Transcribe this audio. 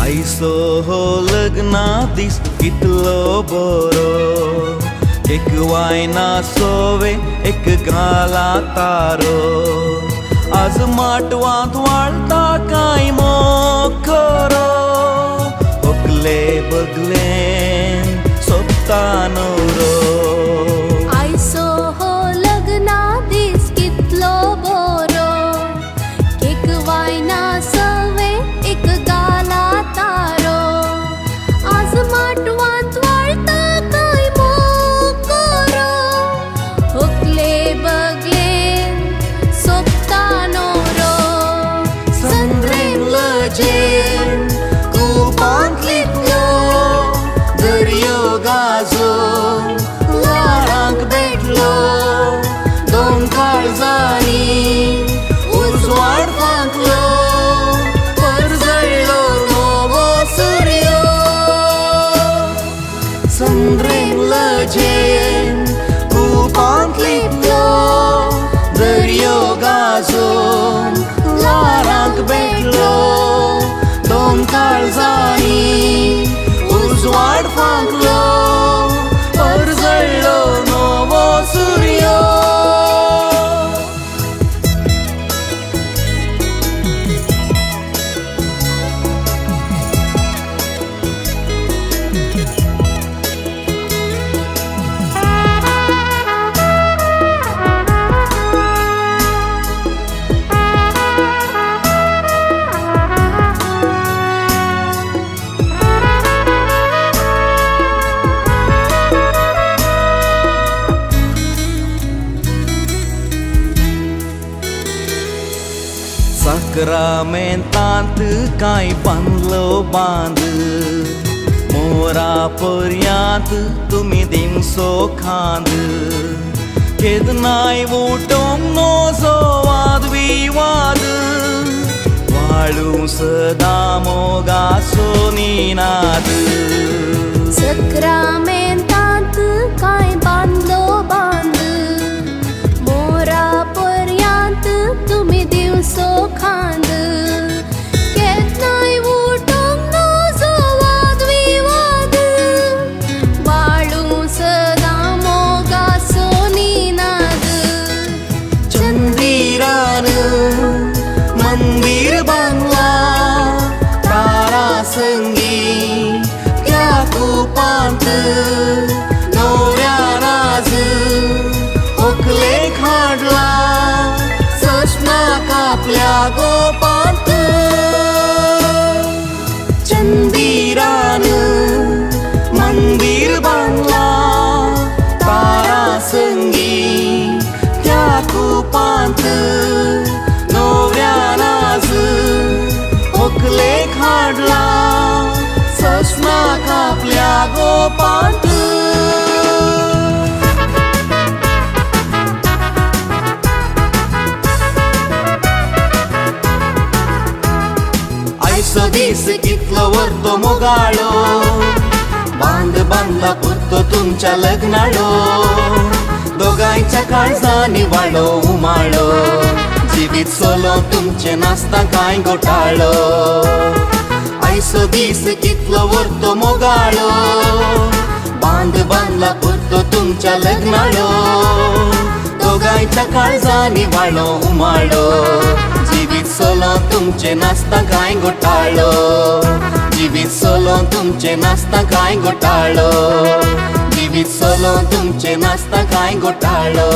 आयसो हो लग्ना दीस कितलो बरो, एक वायना सोवे एक गाला तारो. आज माटवांत वाळटा काय मोखरो, होकले बगलेन सोपता नवरो. आयसो हो लग्ना दीस कितलो बरो, एक वायना सवे एक गाला तारो. आज माटवांत वाळटा काय मोखरो, होकले बगलेन सोपता नवरो. संद्रेन लजेन कुपांत लिपलो, दर्यो गाजोन लाडांक भेटलो. दोन काळजांनी उजवाड फांकलो, परजळलो नवो सूर्य. संद्रेन लजेन कुपांत लिपलो, दर्यो गाजोन लाडांक भेटलो. दोन काळजांनी उजवाड फांकलो, परजळलो नवो सूर्य. साक्रामेंतांत काय बांदलो बांद, मोरा पर्यांत तुमी दिमसो खांद. केदनाय उठोंक नोजो वाद विवाद, वाळू सदां मोगाचो निनाद. सक्रामेंतांत काय बांदलो बांद, मोरा पर्यांत तुमी दिवसो खांद. केदनाय उठोंक नोजो वाद विवाद, वाळू सदां मोगाचो निनाद. चंदिरान मंदिर बांदला, तारा संगी त्या कुपांत. नवऱ्यान आज व्हंकलेक हाडला, सशनाक आपल्या गोपांत. चंदिरान मंदिर बांदला, तारा संगी त्या कुपांत. नवऱ्यान आज व्हंकलेक हाडला, सशनाक आपल्या गोपांत. आयसो दीस कितलो व्हरतो मोगाळो, बांद बांदला पुरतो तुमच्या लग्नाळो. दोगांयच्या काळजांनी वाळो उमाळो, जिवीत सोलो तुमचे नासता काय घोटाळो. आयसो दीस कितलो व्हरतो मोगाळो, बांद बांदला पुरतो तुमच्या लग्नाळो. दोगांयच्या काळजांनी वाळो उमाळो, जिवीत सोलो तुमचे नासता काय घोटाळो. जिवीत सोलो तुमचे नासता काय घोटाळो. जिवीत सोलो तुमचे नासता काय घोटाळो.